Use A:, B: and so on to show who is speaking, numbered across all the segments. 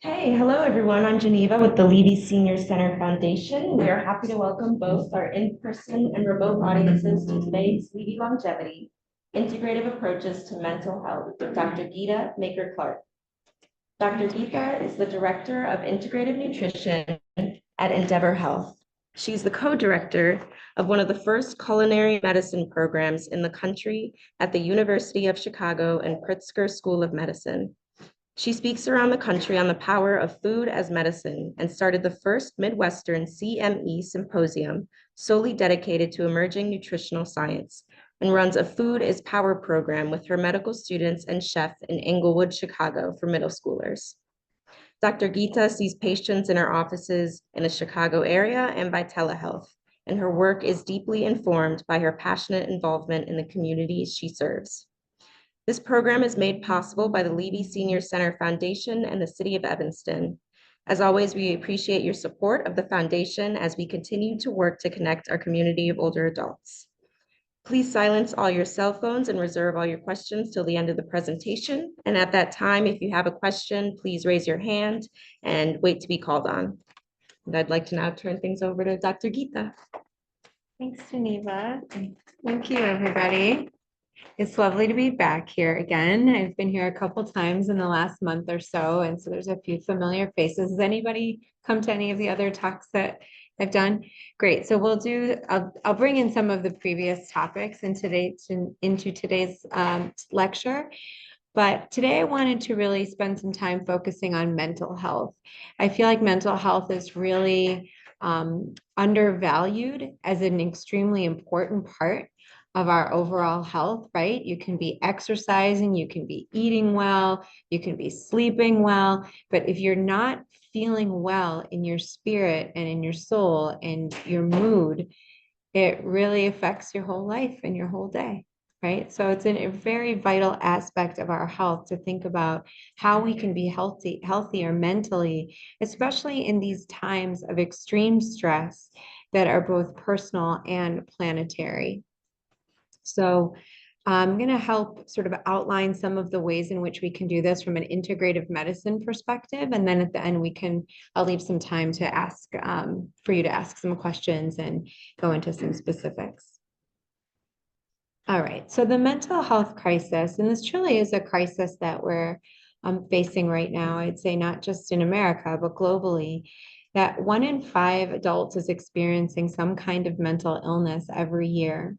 A: Hey, hello everyone. I'm Geneva with the Levy Senior Center Foundation. We are happy to welcome both our in-person and remote audiences to today's Levy Longevity, Integrative Approaches to Mental Health with Dr. Geeta Maker-Clark. Dr. Geeta is the Director of Integrative Nutrition at Endeavor Health. She's the co-director of one of the first culinary medicine programs in the country at the University of Chicago and Pritzker School of Medicine. She speaks around the country on the power of food as medicine and started the first Midwestern CME symposium solely dedicated to emerging nutritional science and runs a Food is Power program with her medical students and chef in Englewood, Chicago for middle schoolers. Dr. Geeta sees patients in her offices in the Chicago area and by telehealth, and her work is deeply informed by her passionate involvement in the communities she serves. This program is made possible by the Levy Senior Center Foundation and the City of Evanston. As always, we appreciate your support of the foundation as we continue to work to connect our community of older adults. Please silence all your cell phones and reserve all your questions till the end of the presentation. And at that time, if you have a question, please raise your hand and wait to be called on. And I'd like to now turn things over to Dr. Geeta.
B: Thanks, Geneva. Thank you, everybody. It's lovely to be back here again. I've been here a couple times in the last month or so, and so there's a few familiar faces. Has anybody come to any of the other talks that I've done? Great. So I'll bring in some of the previous topics into today's lecture. But today I wanted to really spend some time focusing on mental health. I feel like mental health is really undervalued as an extremely important part of our overall health, right? You can be exercising, you can be eating well, you can be sleeping well, but if you're not feeling well in your spirit and in your soul and your mood, it really affects your whole life and your whole day, right? So it's a very vital aspect of our health to think about how we can be healthier mentally, especially in these times of extreme stress that are both personal and planetary. So I'm going to help sort of outline some of the ways in which we can do this from an integrative medicine perspective. And then at the end, I'll leave some time to ask for you to ask some questions and go into some specifics. All right, so the mental health crisis, and this truly is a crisis that we're facing right now, I'd say not just in America, but globally, that 1 in 5 adults is experiencing some kind of mental illness every year.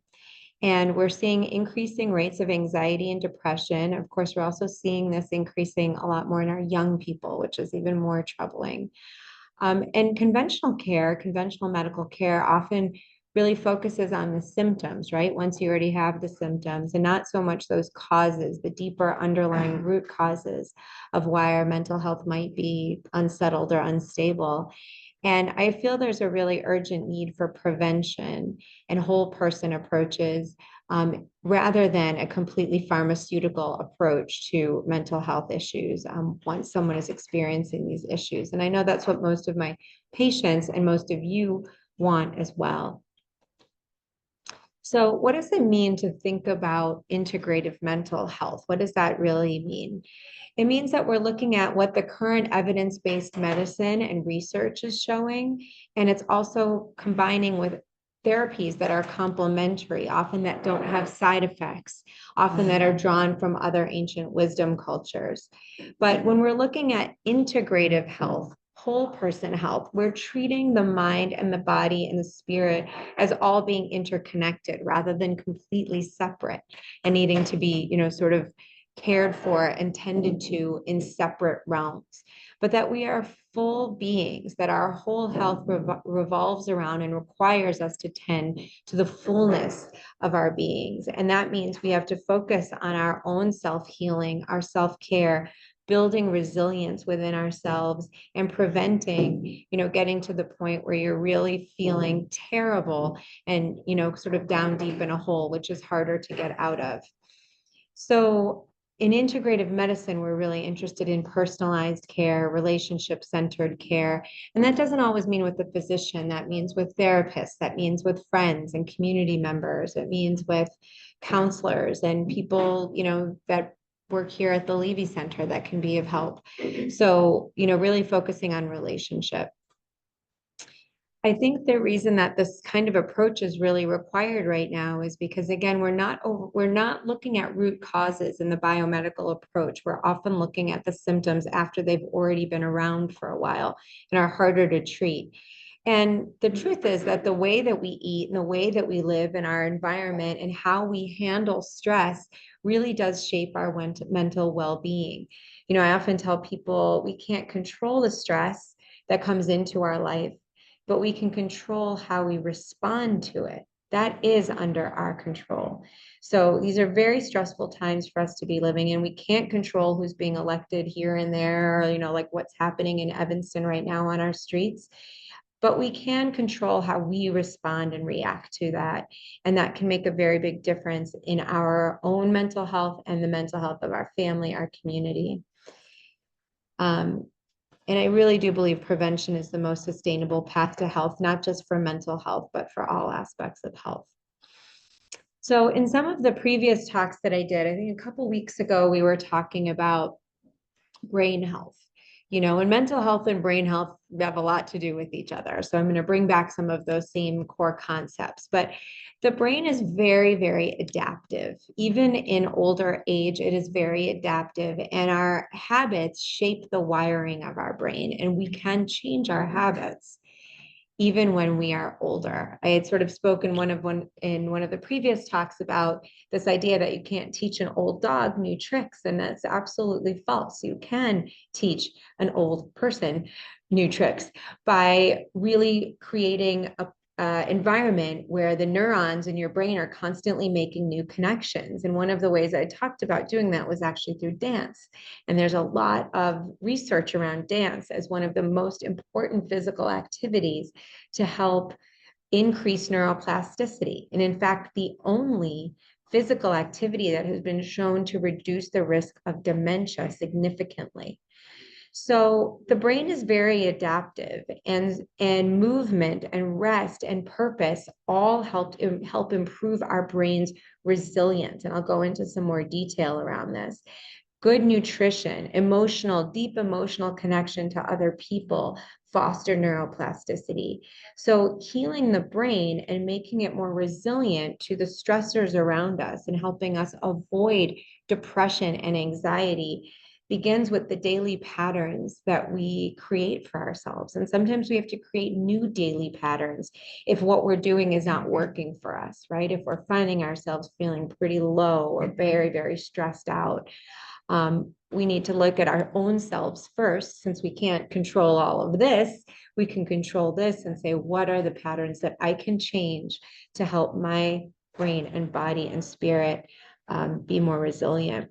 B: And we're seeing increasing rates of anxiety and depression. Of course, we're also seeing this increasing a lot more in our young people, which is even more troubling. And conventional medical care often really focuses on the symptoms, right? Once you already have the symptoms and not so much those causes, the deeper underlying root causes of why our mental health might be unsettled or unstable. And I feel there's a really urgent need for prevention and whole person approaches rather than a completely pharmaceutical approach to mental health issues once someone is experiencing these issues. And I know that's what most of my patients and most of you want as well. So what does it mean to think about integrative mental health? What does that really mean? It means that we're looking at what the current evidence-based medicine and research is showing, and it's also combining with therapies that are complementary, often that don't have side effects, often that are drawn from other ancient wisdom cultures. But when we're looking at integrative health, whole person health, we're treating the mind and the body and the spirit as all being interconnected rather than completely separate and needing to be, sort of cared for and tended to in separate realms, but that we are full beings, that our whole health revolves around and requires us to tend to the fullness of our beings. And that means we have to focus on our own self-healing, our self-care, building resilience within ourselves and preventing, getting to the point where you're really feeling terrible and, sort of down deep in a hole, which is harder to get out of. So in integrative medicine, we're really interested in personalized care, relationship-centered care. And that doesn't always mean with the physician. That means with therapists. That means with friends and community members. It means with counselors and people, that work here at the Levy Center that can be of help. So, really focusing on relationship. I think the reason that this kind of approach is really required right now is because, again, we're not looking at root causes in the biomedical approach. We're often looking at the symptoms after they've already been around for a while and are harder to treat. And the truth is that the way that we eat and the way that we live in our environment and how we handle stress really does shape our mental well-being. I often tell people we can't control the stress that comes into our life, but we can control how we respond to it. That is under our control. So these are very stressful times for us to be living in. We can't control who's being elected here and there, or, like what's happening in Evanston right now on our streets. But we can control how we respond and react to that. And that can make a very big difference in our own mental health and the mental health of our family, our community. And I really do believe prevention is the most sustainable path to health, not just for mental health, but for all aspects of health. So in some of the previous talks that I did, I think a couple weeks ago, we were talking about brain health. And mental health and brain health have a lot to do with each other. So I'm going to bring back some of those same core concepts. But the brain is very, very adaptive. Even in older age, it is very adaptive. And our habits shape the wiring of our brain, and we can change our habits even when we are older. I had sort of spoken in one of the previous talks about this idea that you can't teach an old dog new tricks, and that's absolutely false. You can teach an old person new tricks by really creating a environment where the neurons in your brain are constantly making new connections. And one of the ways I talked about doing that was actually through dance. And there's a lot of research around dance as one of the most important physical activities to help increase neuroplasticity. And in fact, the only physical activity that has been shown to reduce the risk of dementia significantly. So the brain is very adaptive, and movement and rest and purpose all help improve our brain's resilience. And I'll go into some more detail around this. Good nutrition, deep emotional connection to other people foster neuroplasticity. So healing the brain and making it more resilient to the stressors around us and helping us avoid depression and anxiety begins with the daily patterns that we create for ourselves. And sometimes we have to create new daily patterns if what we're doing is not working for us, right? If we're finding ourselves feeling pretty low or very, very stressed out. We need to look at our own selves first. Since we can't control all of this, we can control this and say, what are the patterns that I can change to help my brain and body and spirit be more resilient?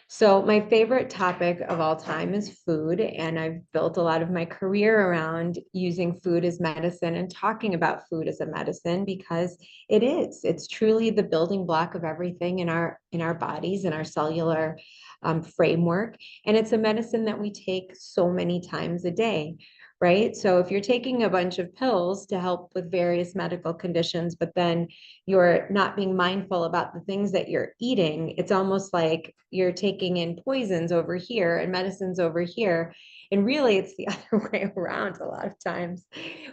B: So my favorite topic of all time is food, and I've built a lot of my career around using food as medicine and talking about food as a medicine because it's truly the building block of everything in our bodies and our cellular framework. And it's a medicine that we take so many times a day, right? So if you're taking a bunch of pills to help with various medical conditions, but then you're not being mindful about the things that you're eating, it's almost like you're taking in poisons over here and medicines over here. And really, it's the other way around a lot of times.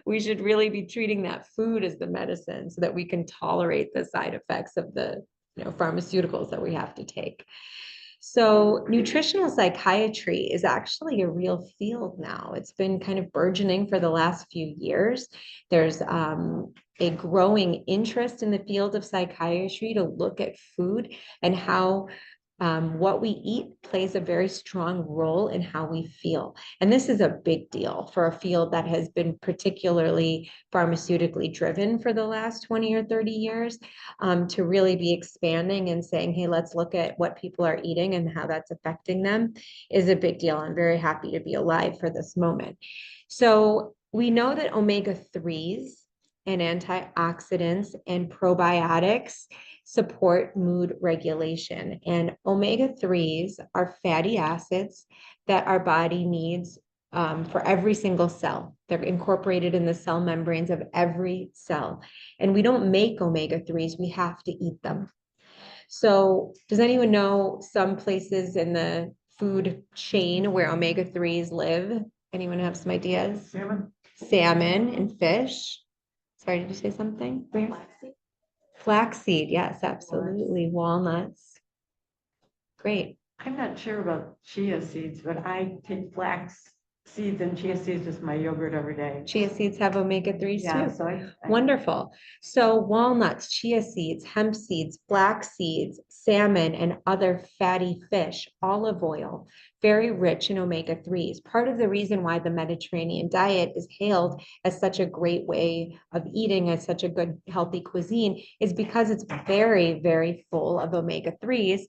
B: We should really be treating that food as the medicine so that we can tolerate the side effects of the pharmaceuticals that we have to take. So nutritional psychiatry is actually a real field now. It's been kind of burgeoning for the last few years. There's a growing interest in the field of psychiatry to look at food and how what we eat plays a very strong role in how we feel. And this is a big deal for a field that has been particularly pharmaceutically driven for the last 20 or 30 years, to really be expanding and saying, hey, let's look at what people are eating and how that's affecting them is a big deal. I'm very happy to be alive for this moment. So we know that omega-3s and antioxidants and probiotics support mood regulation. And omega-3s are fatty acids that our body needs for every single cell. They're incorporated in the cell membranes of every cell. And we don't make omega-3s, we have to eat them. So does anyone know some places in the food chain where omega-3s live? Anyone have some ideas?
C: Salmon.
B: Salmon and fish. Sorry, did you say something? Where? Flaxseed, yes, absolutely. Walnuts. Great.
C: I'm not sure about chia seeds, but I take flax seeds and chia seeds with my yogurt every day.
B: Chia seeds have omega-3s
C: Yeah,
B: too.
C: so I
B: Wonderful. So walnuts, chia seeds, hemp seeds, flax seeds, salmon, and other fatty fish, olive oil, very rich in omega-3s. Part of the reason why the Mediterranean diet is hailed as such a great way of eating, as such a good, healthy cuisine, is because it's very, very full of omega-3s.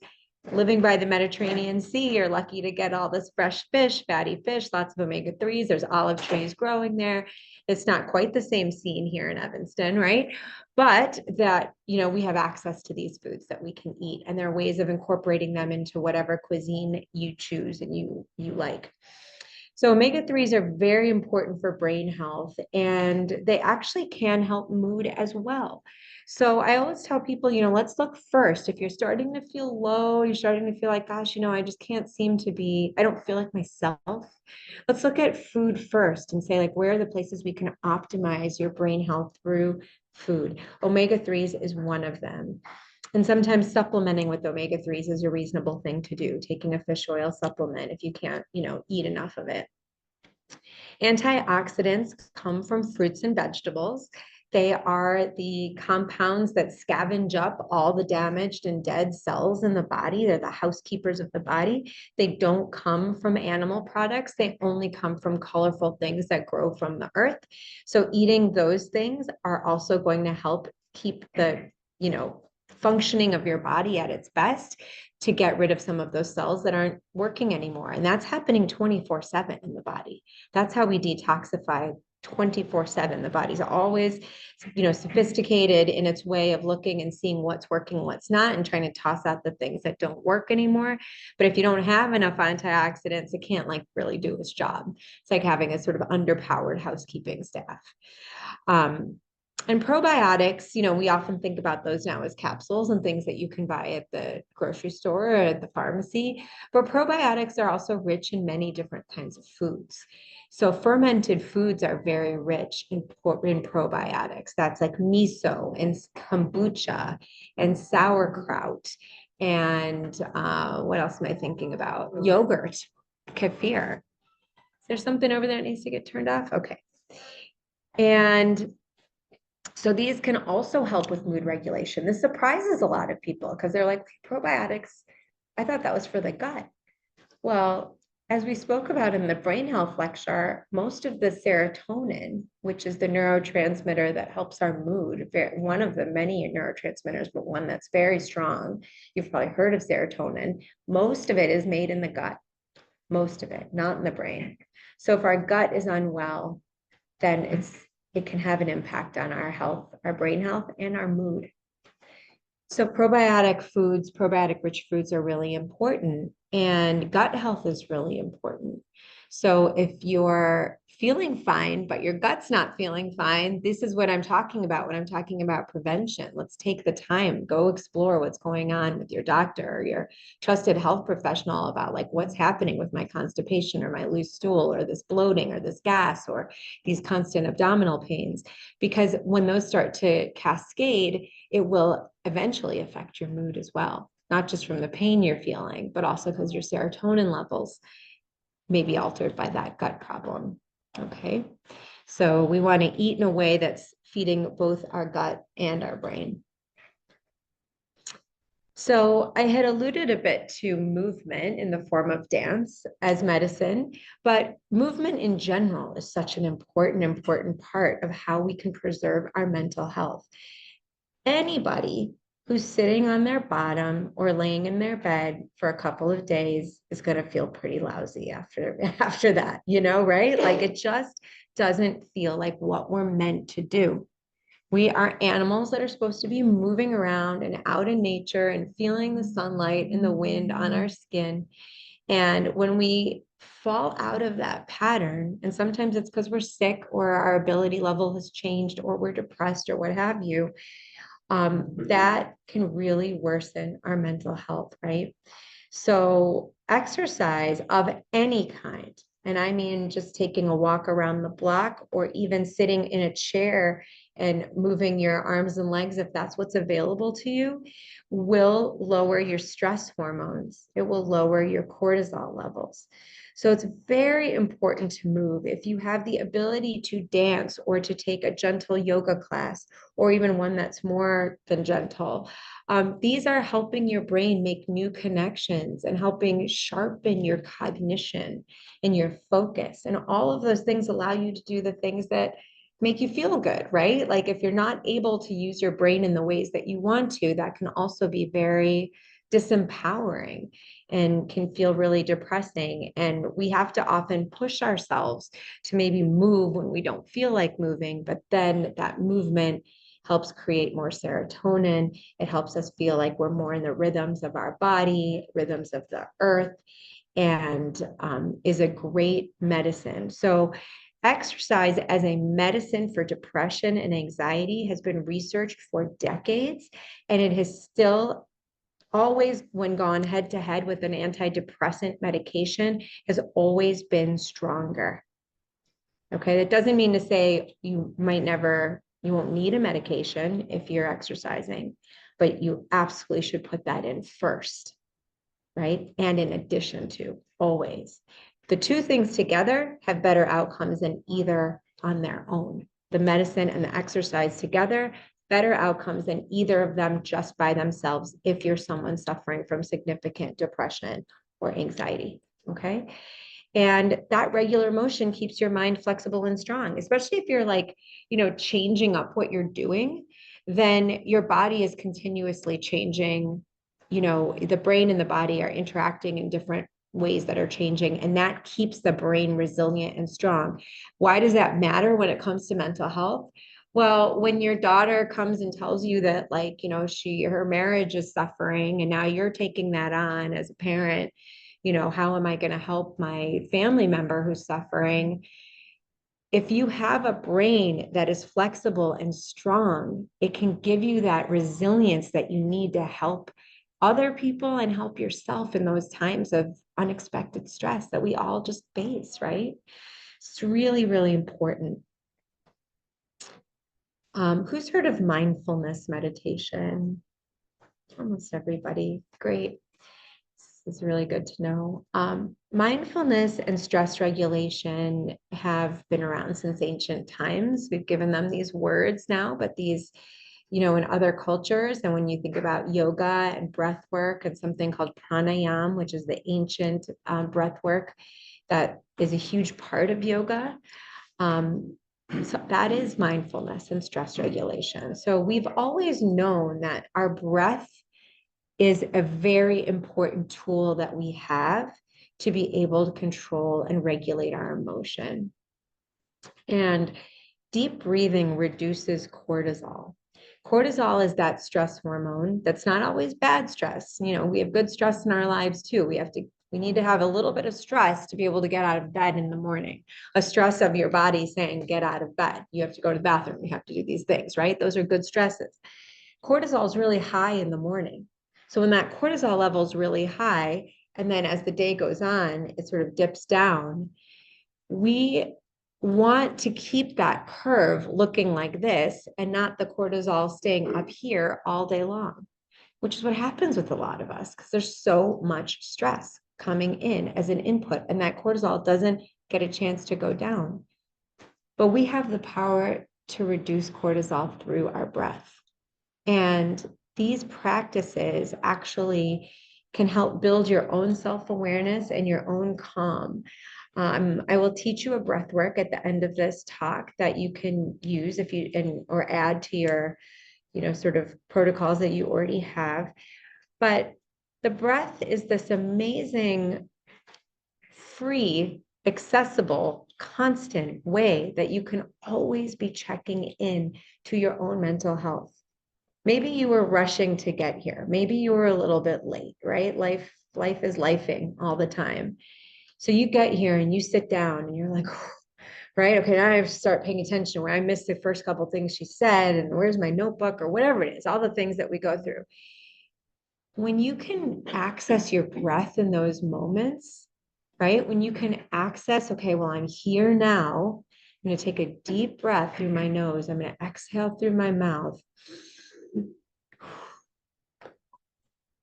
B: Living by the Mediterranean Sea, you're lucky to get all this fresh fish, fatty fish, lots of omega-3s. There's olive trees growing there. It's not quite the same scene here in Evanston, right? But that, we have access to these foods that we can eat, and there are ways of incorporating them into whatever cuisine you choose and you like. So omega-3s are very important for brain health, and they actually can help mood as well. So I always tell people, let's look first. If you're starting to feel low, you're starting to feel like, gosh, I just can't seem to be, I don't feel like myself. Let's look at food first and say, like, where are the places we can optimize your brain health through food? Omega-3s is one of them. And sometimes supplementing with omega-3s is a reasonable thing to do, taking a fish oil supplement if you can't, eat enough of it. Antioxidants come from fruits and vegetables. They are the compounds that scavenge up all the damaged and dead cells in the body. They're the housekeepers of the body. They don't come from animal products. They only come from colorful things that grow from the earth. So eating those things are also going to help keep the, functioning of your body at its best to get rid of some of those cells that aren't working anymore. And that's happening 24/7 in the body. That's how we detoxify 24/7. The body's always, sophisticated in its way of looking and seeing what's working, what's not, and trying to toss out the things that don't work anymore. But if you don't have enough antioxidants, it can't really do its job. It's like having a sort of underpowered housekeeping staff. And probiotics, we often think about those now as capsules and things that you can buy at the grocery store or at the pharmacy. But probiotics are also rich in many different kinds of foods. So fermented foods are very rich in probiotics. That's like miso and kombucha and sauerkraut. And what else am I thinking about? Yogurt, kefir. Is there something over there that needs to get turned off? Okay. And so these can also help with mood regulation. This surprises a lot of people because they're like, probiotics, I thought that was for the gut. Well, as we spoke about in the brain health lecture, most of the serotonin, which is the neurotransmitter that helps our mood, one of the many neurotransmitters, but one that's very strong, you've probably heard of serotonin, most of it is made in the gut, most of it, not in the brain. So if our gut is unwell, then it can have an impact on our health, our brain health, and our mood. So probiotic rich foods are really important, and gut health is really important. So if you're feeling fine, but your gut's not feeling fine, this is what I'm talking about when I'm talking about prevention. Let's take the time, go explore what's going on with your doctor or your trusted health professional about what's happening with my constipation or my loose stool or this bloating or this gas or these constant abdominal pains. Because when those start to cascade, it will eventually affect your mood as well, not just from the pain you're feeling, but also because your serotonin levels may be altered by that gut problem. Okay, so we want to eat in a way that's feeding both our gut and our brain. So I had alluded a bit to movement in the form of dance as medicine, but movement in general is such an important part of how we can preserve our mental health. Anybody who's sitting on their bottom or laying in their bed for a couple of days is going to feel pretty lousy after that, right? It just doesn't feel like what we're meant to do. We are animals that are supposed to be moving around and out in nature and feeling the sunlight and the wind on our skin. And when we fall out of that pattern, and sometimes it's because we're sick or our ability level has changed or we're depressed or what have you, that can really worsen our mental health, right? So exercise of any kind, and I mean just taking a walk around the block or even sitting in a chair and moving your arms and legs, if that's what's available to you, will lower your stress hormones. It will lower your cortisol levels. So it's very important to move. If you have the ability to dance or to take a gentle yoga class, or even one that's more than gentle, these are helping your brain make new connections and helping sharpen your cognition and your focus. And all of those things allow you to do the things that make you feel good, right? Like if you're not able to use your brain in the ways that you want to, that can also be very disempowering and can feel really depressing. And we have to often push ourselves to maybe move when we don't feel like moving, but then that movement helps create more serotonin. It helps us feel like we're more in the rhythms of our body, rhythms of the earth, and is a great medicine. So exercise as a medicine for depression and anxiety has been researched for decades, and it has still always, when gone head to head with an antidepressant medication, has always been stronger. Okay, that doesn't mean to say you won't need a medication if you're exercising, but you absolutely should put that in first, right? And in addition to, always. The two things together have better outcomes than either on their own. The medicine and the exercise together, better outcomes than either of them just by themselves if you're someone suffering from significant depression or anxiety, okay? And that regular motion keeps your mind flexible and strong, especially if you're like, changing up what you're doing, then your body is continuously changing. The brain and the body are interacting in different ways that are changing, and that keeps the brain resilient and strong. Why does that matter when it comes to mental health? Well, when your daughter comes and tells you that, like, her marriage is suffering, and now you're taking that on as a parent, how am I going to help my family member who's suffering? If you have a brain that is flexible and strong, it can give you that resilience that you need to help other people and help yourself in those times of unexpected stress that we all just face, right? It's really, really important. Who's heard of mindfulness meditation? Almost everybody. Great. This is really good to know. Mindfulness and stress regulation have been around since ancient times. We've given them these words now, but these, in other cultures, and when you think about yoga and breath work and something called pranayam, which is the ancient breath work that is a huge part of yoga. So that is mindfulness and stress regulation. So we've always known that our breath is a very important tool that we have to be able to control and regulate our emotion. And deep breathing reduces cortisol. Cortisol is that stress hormone that's not always bad stress. We have good stress in our lives too. We need to have a little bit of stress to be able to get out of bed in the morning. A stress of your body saying, get out of bed. You have to go to the bathroom. You have to do these things, right? Those are good stresses. Cortisol is really high in the morning. So when that cortisol level is really high, and then as the day goes on, it sort of dips down, we want to keep that curve looking like this and not the cortisol staying up here all day long, which is what happens with a lot of us because there's so much stress coming in as an input, and that cortisol doesn't get a chance to go down. But we have the power to reduce cortisol through our breath. And these practices actually can help build your own self-awareness and your own calm. I will teach you a breath work at the end of this talk that you can use or add to your, sort of protocols that you already have. But the breath is this amazing, free, accessible, constant way that you can always be checking in to your own mental health. Maybe you were rushing to get here. Maybe you were a little bit late, right? Life is lifing all the time. So you get here and you sit down and you're like, right? Okay, now I have to start paying attention where I missed the first couple things she said, and where's my notebook or whatever it is, all the things that we go through. When you can access your breath in those moments, right? When you can access, okay, well, I'm here now. I'm going to take a deep breath through my nose. I'm going to exhale through my mouth.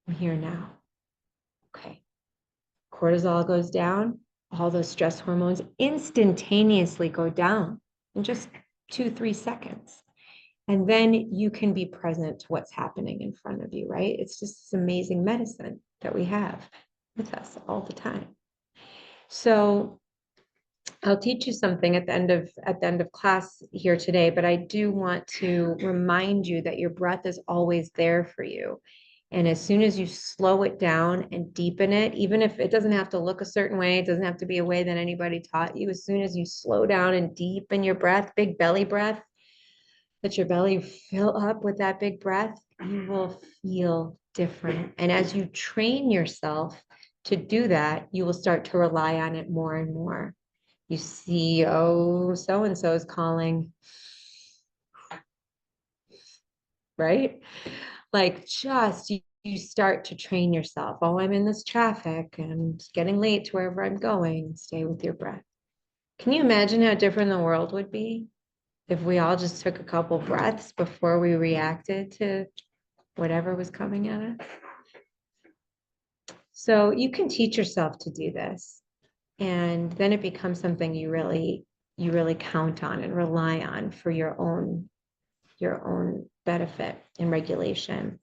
B: I'm here now. Okay. Cortisol goes down. All those stress hormones instantaneously go down in just 2-3 seconds. And then you can be present to what's happening in front of you, right? It's just this amazing medicine that we have with us all the time. So I'll teach you something at the end of class here today, but I do want to remind you that your breath is always there for you. And as soon as you slow it down and deepen it, even if it doesn't have to look a certain way, it doesn't have to be a way that anybody taught you, as soon as you slow down and deepen your breath, big belly breath, let your belly fill up with that big breath, you will feel different. And as you train yourself to do that, you will start to rely on it more and more. You see, oh, so-and-so is calling, right? Like just you start to train yourself. Oh, I'm in this traffic and getting late to wherever I'm going. Stay with your breath. Can you imagine how different the world would be if we all just took a couple breaths before we reacted to whatever was coming at us? So you can teach yourself to do this, and then it becomes something you really count on and rely on for your own benefit and regulation.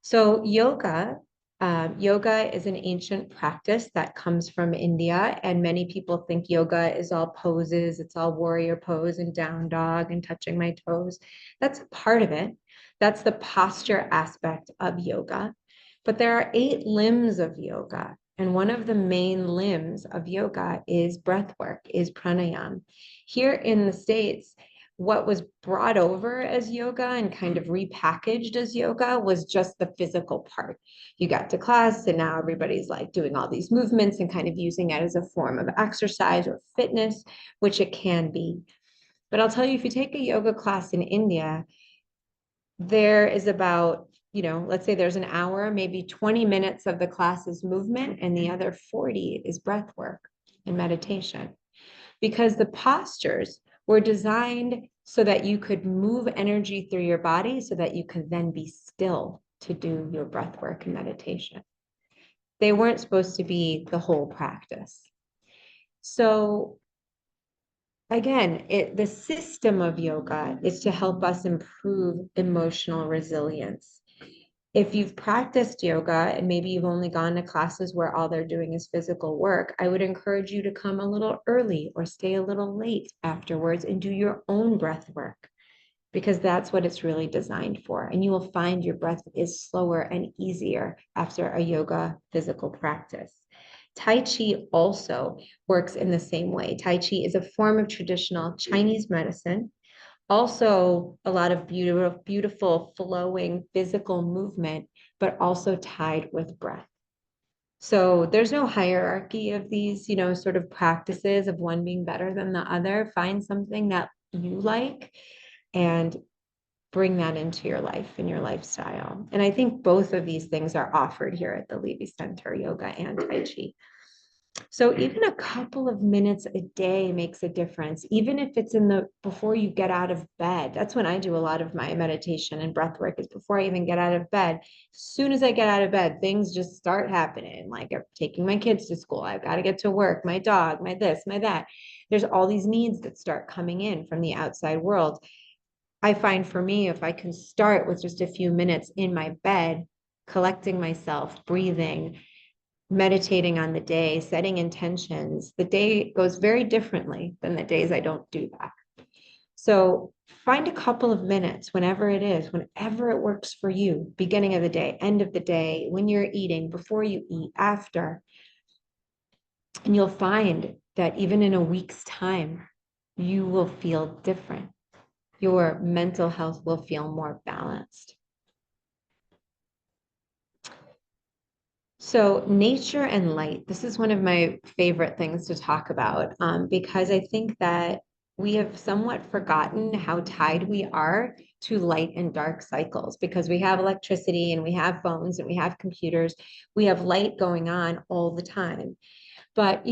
B: So yoga is an ancient practice that comes from India, and many people think yoga is all poses. It's all warrior pose and down dog and touching my toes. That's part of it. That's the posture aspect of yoga. But there are 8 limbs of yoga. And one of the main limbs of yoga is breath work, is pranayama. Here in the States, what was brought over as yoga and kind of repackaged as yoga was just the physical part. You got to class and now everybody's like doing all these movements and kind of using it as a form of exercise or fitness, which it can be. But I'll tell you, if you take a yoga class in India, there is about, let's say there's an hour, maybe 20 minutes of the class is movement and the other 40 is breath work and meditation. Because the postures were designed so that you could move energy through your body so that you could then be still to do your breath work and meditation. They weren't supposed to be the whole practice. So again, the system of yoga is to help us improve emotional resilience. If you've practiced yoga and maybe you've only gone to classes where all they're doing is physical work, I would encourage you to come a little early or stay a little late afterwards and do your own breath work, because that's what it's really designed for. And you will find your breath is slower and easier after a yoga physical practice. Tai Chi also works in the same way. Tai Chi is a form of traditional Chinese medicine. Also, a lot of beautiful flowing physical movement, but also tied with breath. So there's no hierarchy of these, sort of practices of one being better than the other. Find something that you like and bring that into your life and your lifestyle. And I think both of these things are offered here at the Levy Center, yoga and Tai Chi. So even a couple of minutes a day makes a difference, even if it's before you get out of bed. That's when I do a lot of my meditation and breath work, is before I even get out of bed. As soon as I get out of bed, things just start happening. Like I'm taking my kids to school. I've got to get to work, my dog, my this, my that. There's all these needs that start coming in from the outside world. I find for me, if I can start with just a few minutes in my bed, collecting myself, breathing, meditating on the day, setting intentions, the day goes very differently than the days I don't do that. So find a couple of minutes whenever it is, whenever it works for you, beginning of the day, end of the day, when you're eating, before you eat, after. And you'll find that even in a week's time, you will feel different. Your mental health will feel more balanced. So nature and light, this is one of my favorite things to talk about, because I think that we have somewhat forgotten how tied we are to light and dark cycles because we have electricity and we have phones and we have computers. We have light going on all the time. But,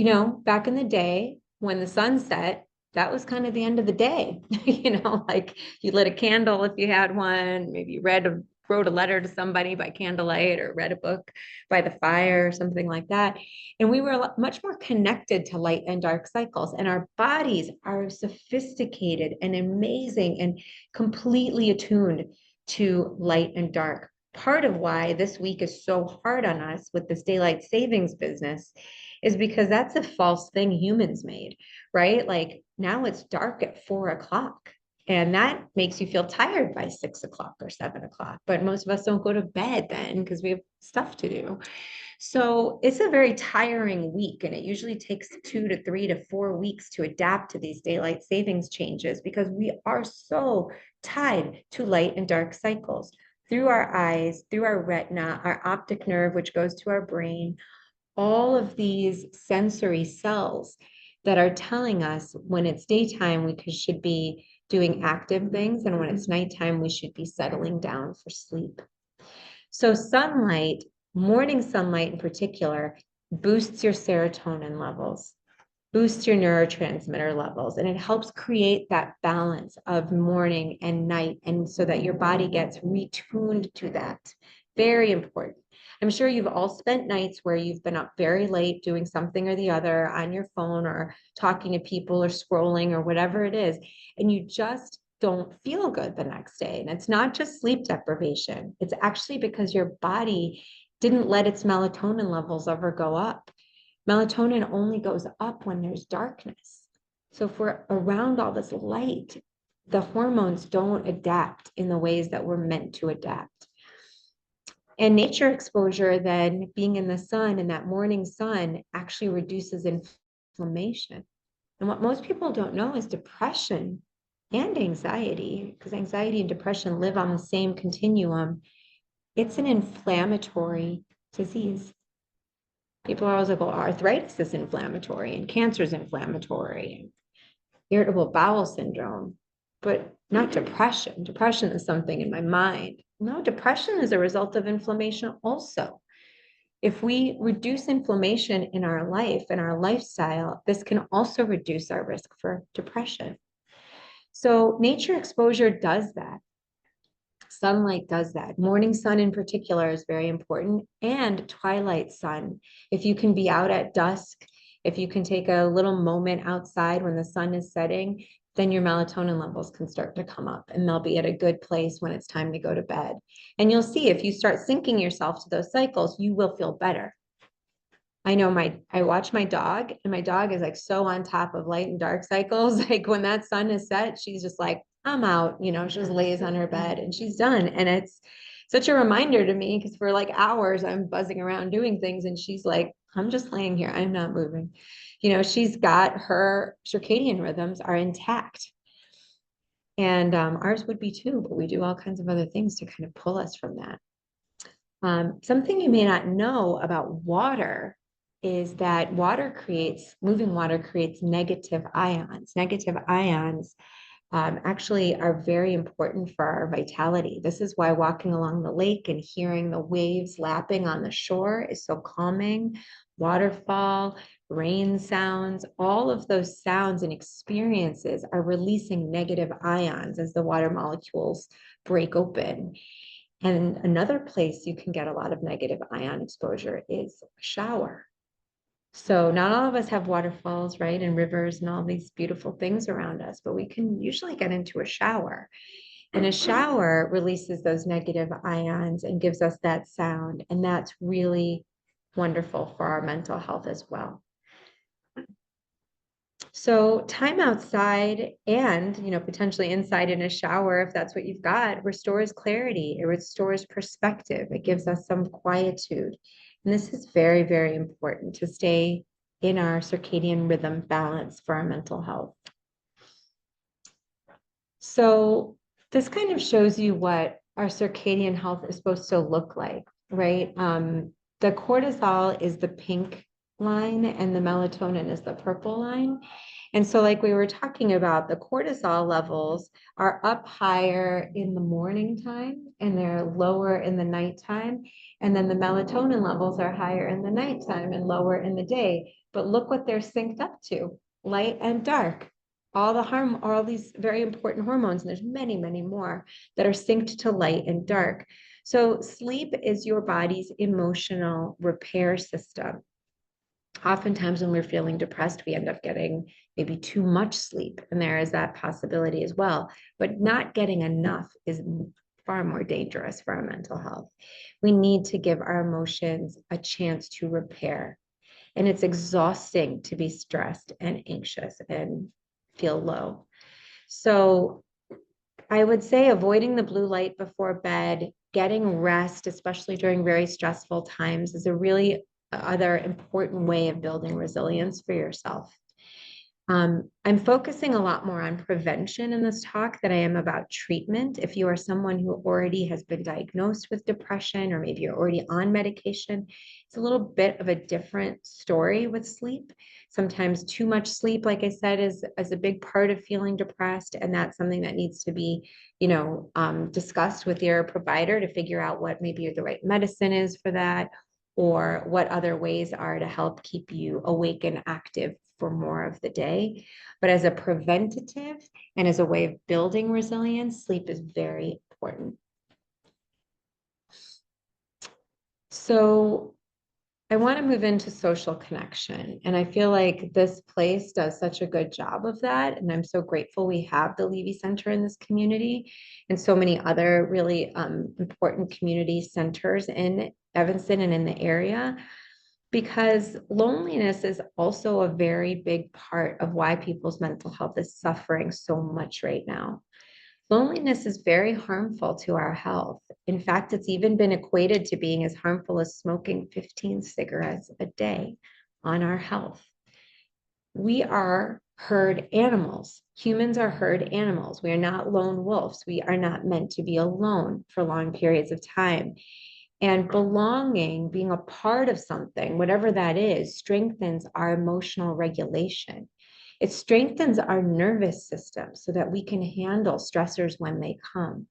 B: back in the day when the sun set, that was kind of the end of the day. Like you lit a candle if you had one, maybe you wrote a letter to somebody by candlelight or read a book by the fire or something like that. And we were much more connected to light and dark cycles. And our bodies are sophisticated and amazing and completely attuned to light and dark. Part of why this week is so hard on us with this daylight savings business is because that's a false thing humans made, right? Like now it's dark at 4 o'clock. And that makes you feel tired by 6 o'clock or 7 o'clock. But most of us don't go to bed then because we have stuff to do. So it's a very tiring week. And it usually takes 2 to 3 to 4 weeks to adapt to these daylight savings changes because we are so tied to light and dark cycles through our eyes, through our retina, our optic nerve, which goes to our brain, all of these sensory cells that are telling us when it's daytime, we should be doing active things, and when it's nighttime, we should be settling down for sleep. So sunlight, morning sunlight in particular, boosts your serotonin levels, boosts your neurotransmitter levels, and it helps create that balance of morning and night, and so that your body gets retuned to that. Very important. I'm sure you've all spent nights where you've been up very late doing something or the other on your phone or talking to people or scrolling or whatever it is, and you just don't feel good the next day. And it's not just sleep deprivation. It's actually because your body didn't let its melatonin levels ever go up. Melatonin only goes up when there's darkness. So if we're around all this light, the hormones don't adapt in the ways that we're meant to adapt. And nature exposure, then being in the sun and that morning sun actually reduces inflammation. And what most people don't know is depression and anxiety, because anxiety and depression live on the same continuum. It's an inflammatory disease. People are always like, well, arthritis is inflammatory and cancer is inflammatory, and irritable bowel syndrome, but not depression. Depression is something in my mind. No, depression is a result of inflammation also. If we reduce inflammation in our life and our lifestyle, this can also reduce our risk for depression. So nature exposure does that. Sunlight does that. Morning sun in particular is very important, and twilight sun. If you can be out at dusk, if you can take a little moment outside when the sun is setting, then your melatonin levels can start to come up and they'll be at a good place when it's time to go to bed. And you'll see if you start syncing yourself to those cycles, you will feel better. I know I watch my dog, and my dog is like so on top of light and dark cycles. Like when that sun is set, she's just like, I'm out, she just lays on her bed and she's done. And it's such a reminder to me because for like hours I'm buzzing around doing things and she's like, I'm just laying here. I'm not moving. She's got her circadian rhythms are intact. And ours would be too, but we do all kinds of other things to kind of pull us from that. Something you may not know about water is that moving water creates negative ions. Negative ions actually are very important for our vitality. This is why walking along the lake and hearing the waves lapping on the shore is so calming. Waterfall, rain sounds, all of those sounds and experiences are releasing negative ions as the water molecules break open. And another place you can get a lot of negative ion exposure is a shower. So not all of us have waterfalls, right? And rivers and all these beautiful things around us, but we can usually get into a shower. And a shower releases those negative ions and gives us that sound. And that's really wonderful for our mental health as well. So time outside and, potentially inside in a shower, if that's what you've got, restores clarity. It restores perspective. It gives us some quietude. And this is very, very important to stay in our circadian rhythm balance for our mental health. So this kind of shows you what our circadian health is supposed to look like, right? the cortisol is the pink line and the melatonin is the purple line. And so like we were talking about, the cortisol levels are up higher in the morning time and they're lower in the nighttime. And then the melatonin levels are higher in the nighttime and lower in the day. But look what they're synced up to, light and dark. All these very important hormones, and there's many, many more that are synced to light and dark. So sleep is your body's emotional repair system. Oftentimes when we're feeling depressed, we end up getting maybe too much sleep, and there is that possibility as well. But not getting enough is far more dangerous for our mental health. We need to give our emotions a chance to repair. And it's exhausting to be stressed and anxious and feel low. So I would say avoiding the blue light before bed, getting rest, especially during very stressful times, is a really other important way of building resilience for yourself. I'm focusing a lot more on prevention in this talk than I am about treatment. If you are someone who already has been diagnosed with depression, or maybe you're already on medication, it's a little bit of a different story with sleep. Sometimes too much sleep, like I said, is a big part of feeling depressed. And that's something that needs to be, discussed with your provider to figure out what maybe the right medicine is for that, or what other ways are to help keep you awake and active for more of the day. But as a preventative and as a way of building resilience, sleep is very important. So I want to move into social connection. And I feel like this place does such a good job of that. And I'm so grateful we have the Levy Center in this community and so many other really important community centers in Evanston and in the area, because loneliness is also a very big part of why people's mental health is suffering so much right now. Loneliness is very harmful to our health. In fact, it's even been equated to being as harmful as smoking 15 cigarettes a day on our health. We are herd animals. Humans are herd animals. We are not lone wolves. We are not meant to be alone for long periods of time. And belonging, being a part of something, whatever that is, strengthens our emotional regulation. It strengthens our nervous system so that we can handle stressors when they come.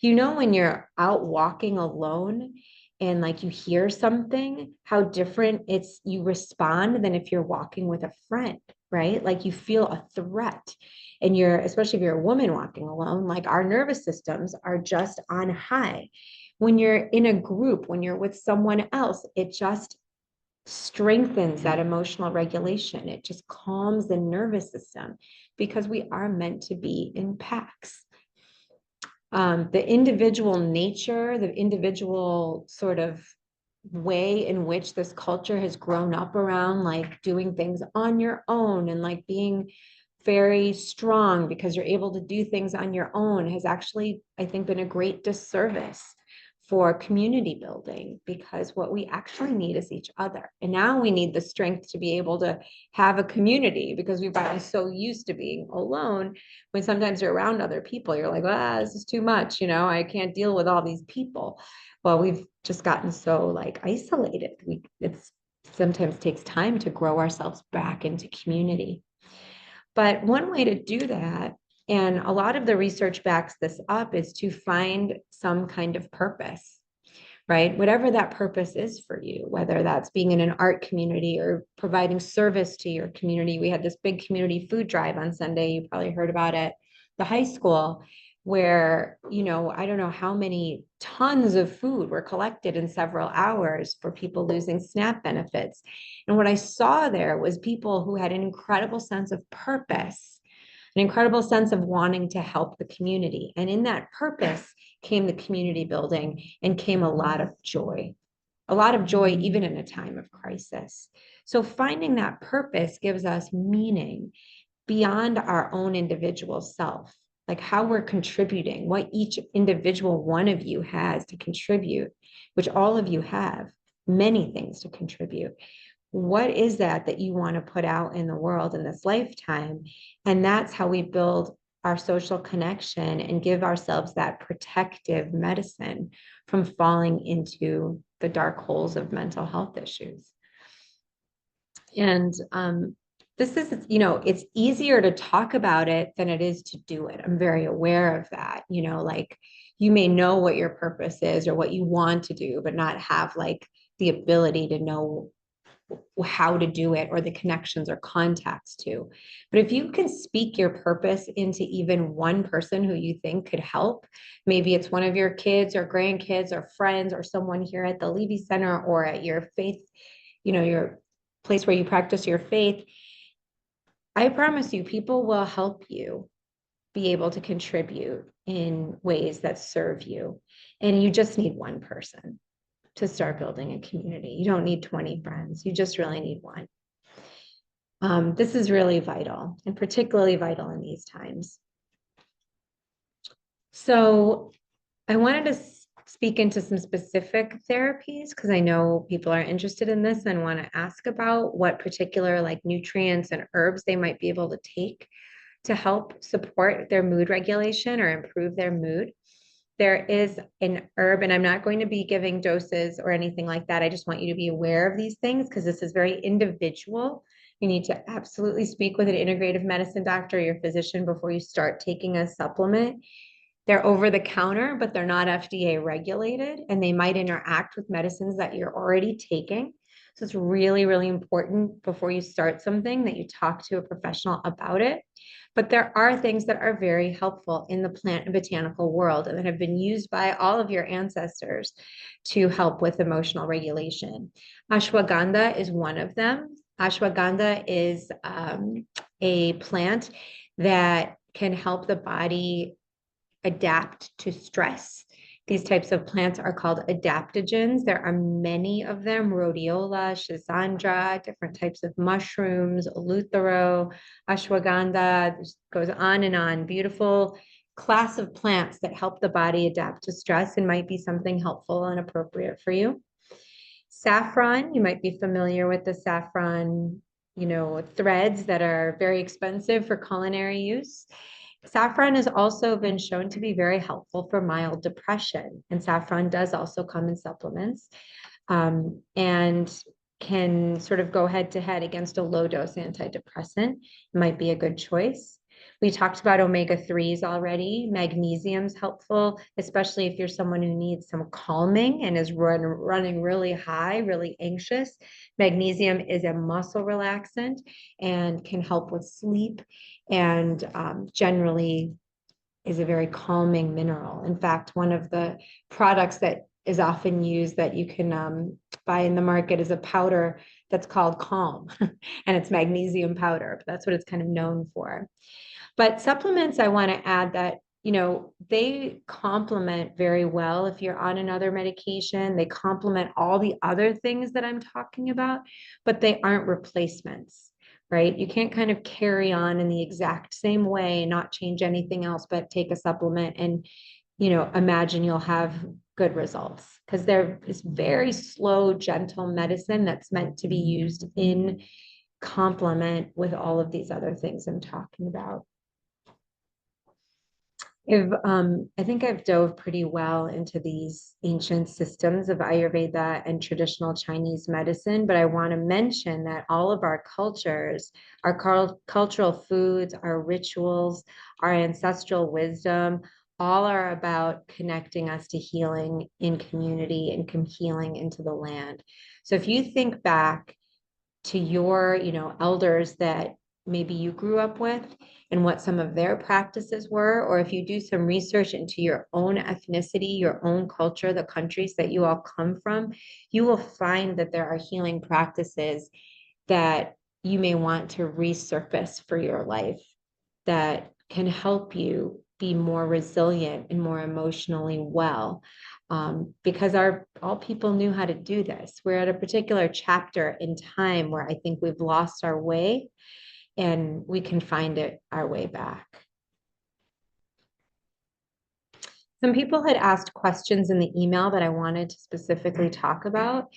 B: When you're out walking alone and like you hear something, how different you respond than if you're walking with a friend, right? Like you feel a threat. And especially if you're a woman walking alone, like our nervous systems are just on high. When you're in a group, when you're with someone else, it just strengthens that emotional regulation. It just calms the nervous system because we are meant to be in packs. The individual nature, the individual sort of way in which this culture has grown up around, like doing things on your own and like being very strong because you're able to do things on your own, has actually, I think, been a great disservice for community building, because what we actually need is each other. And now we need the strength to be able to have a community, because we've gotten so used to being alone. When sometimes you're around other people, you're like, this is too much, I can't deal with all these people. Well, we've just gotten so like isolated. It sometimes takes time to grow ourselves back into community. But one way to do that, and a lot of the research backs this up, is to find some kind of purpose, right? Whatever that purpose is for you, whether that's being in an art community or providing service to your community. We had this big community food drive on Sunday. You probably heard about it, the high school, where, I don't know how many tons of food were collected in several hours for people losing SNAP benefits. And what I saw there was people who had an incredible sense of purpose, an incredible sense of wanting to help the community. And in that purpose came the community building and came a lot of joy even in a time of crisis. So finding that purpose gives us meaning beyond our own individual self, like how we're contributing, what each individual one of you has to contribute, which all of you have many things to contribute. What is that you want to put out in the world in this lifetime? And that's how we build our social connection and give ourselves that protective medicine from falling into the dark holes of mental health issues. And this is, it's easier to talk about it than it is to do it. I'm very aware of that. Like you may know what your purpose is or what you want to do, but not have like the ability to know how to do it or the connections or contacts to. But if you can speak your purpose into even one person who you think could help, maybe it's one of your kids or grandkids or friends or someone here at the Levy Center or at your faith, your place where you practice your faith, I promise you, people will help you be able to contribute in ways that serve you. And you just need one person to start building a community. You don't need 20 friends. You just really need one. This is really vital, and particularly vital in these times. So I wanted to speak into some specific therapies because I know people are interested in this and want to ask about what particular like nutrients and herbs they might be able to take to help support their mood regulation or improve their mood. There is an herb, and I'm not going to be giving doses or anything like that. I just want you to be aware of these things because this is very individual. You need to absolutely speak with an integrative medicine doctor or your physician before you start taking a supplement. They're over the counter, but they're not FDA regulated, and they might interact with medicines that you're already taking. So it's really, really important before you start something that you talk to a professional about it. But there are things that are very helpful in the plant and botanical world and that have been used by all of your ancestors to help with emotional regulation. Ashwagandha is one of them. Ashwagandha is a plant that can help the body adapt to stress. These types of plants are called adaptogens. There are many of them: rhodiola, schisandra, different types of mushrooms, eleuthero, ashwagandha. This goes on and on. Beautiful class of plants that help the body adapt to stress and might be something helpful and appropriate for you. Saffron, you might be familiar with the saffron, threads that are very expensive for culinary use. Saffron has also been shown to be very helpful for mild depression, and saffron does also come in supplements and can sort of go head to head against a low dose antidepressant. It might be a good choice. We talked about omega-3s already. Magnesium is helpful, especially if you're someone who needs some calming and is running really high, really anxious. Magnesium is a muscle relaxant and can help with sleep and generally is a very calming mineral. In fact, one of the products that is often used that you can buy in the market is a powder that's called Calm, and it's magnesium powder. But that's what it's kind of known for. But supplements, I want to add that, they complement very well if you're on another medication. They complement all the other things that I'm talking about, but they aren't replacements, right? You can't kind of carry on in the exact same way, not change anything else, but take a supplement and, imagine you'll have good results, because there is very slow, gentle medicine that's meant to be used in complement with all of these other things I'm talking about. I think I've dove pretty well into these ancient systems of Ayurveda and traditional Chinese medicine, but I want to mention that all of our cultures, our cultural foods, our rituals, our ancestral wisdom, all are about connecting us to healing in community and healing into the land. So if you think back to your, elders that maybe you grew up with and what some of their practices were, or if you do some research into your own ethnicity, your own culture, the countries that you all come from, you will find that there are healing practices that you may want to resurface for your life that can help you be more resilient and more emotionally well. Because all people knew how to do this. We're at a particular chapter in time where I think we've lost our way, and we can find our way back. Some people had asked questions in the email that I wanted to specifically talk about,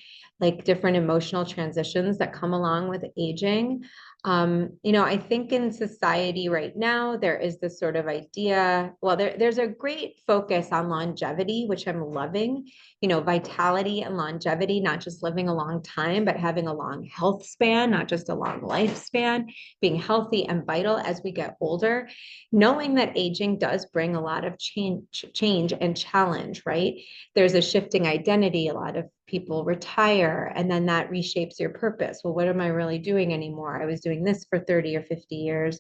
B: like different emotional transitions that come along with aging. I think in society right now, there is this sort of idea, well, there's a great focus on longevity, which I'm loving, vitality and longevity, not just living a long time, but having a long health span, not just a long lifespan, being healthy and vital as we get older, knowing that aging does bring a lot of change and challenge, right? There's a shifting identity. A lot of people retire, and then that reshapes your purpose. Well, what am I really doing anymore? I was doing this for 30 or 50 years.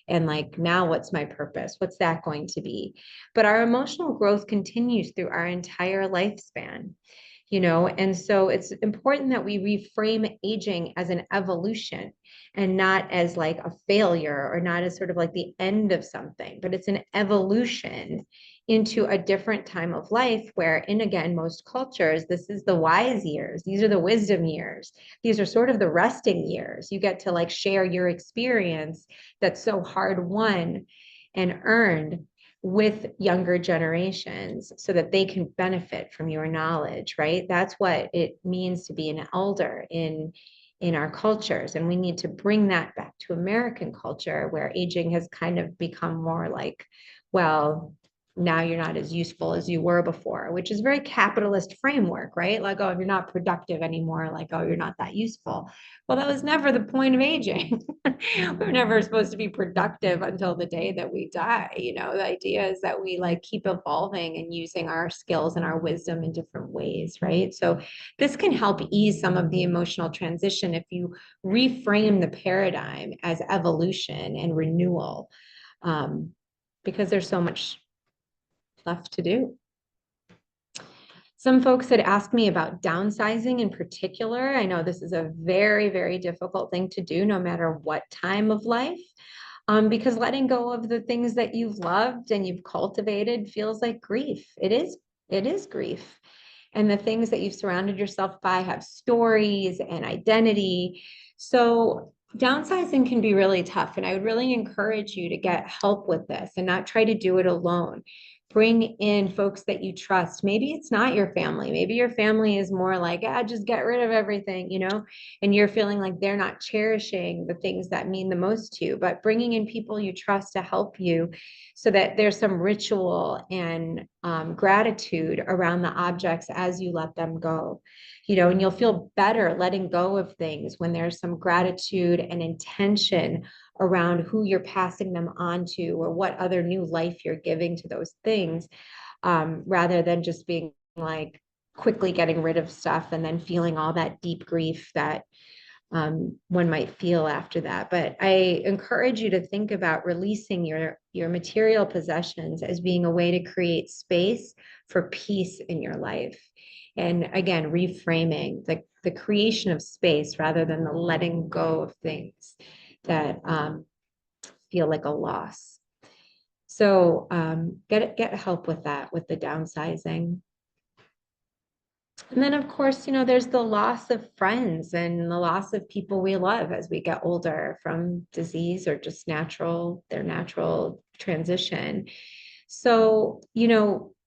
B: And like, now what's my purpose? What's that going to be? But our emotional growth continues through our entire lifespan, and so it's important that we reframe aging as an evolution and not as like a failure or not as sort of like the end of something, but it's an evolution into a different time of life where, in again, most cultures, this is the wise years. These are the wisdom years. These are sort of the resting years. You get to like share your experience that's so hard won and earned with younger generations so that they can benefit from your knowledge, right? That's what it means to be an elder in our cultures. And we need to bring that back to American culture where aging has kind of become more like, well, now you're not as useful as you were before, which is very capitalist framework, right? Like, oh, if you're not productive anymore, like, oh, you're not that useful. Well, that was never the point of aging. We're never supposed to be productive until the day that we die. The idea is that we like keep evolving and using our skills and our wisdom in different ways, right? So this can help ease some of the emotional transition if you reframe the paradigm as evolution and renewal, because there's so much left to do. Some folks had asked me about downsizing in particular. I know this is a very, very difficult thing to do no matter what time of life, because letting go of the things that you've loved and you've cultivated feels like grief. It is grief. And the things that you've surrounded yourself by have stories and identity. So downsizing can be really tough. And I would really encourage you to get help with this and not try to do it alone. Bring in folks that you trust. Maybe it's not your family. Maybe your family is more like, just get rid of everything, and you're feeling like they're not cherishing the things that mean the most to you. But bringing in people you trust to help you so that there's some ritual and gratitude around the objects as you let them go, and you'll feel better letting go of things when there's some gratitude and intention around who you're passing them on to or what other new life you're giving to those things, rather than just being like quickly getting rid of stuff and then feeling all that deep grief that one might feel after that. But I encourage you to think about releasing your material possessions as being a way to create space for peace in your life. And again, reframing the creation of space rather than the letting go of things that feel like a loss. So get help with that, with the downsizing. And then, of course, there's the loss of friends and the loss of people we love as we get older from disease or just their natural transition. So,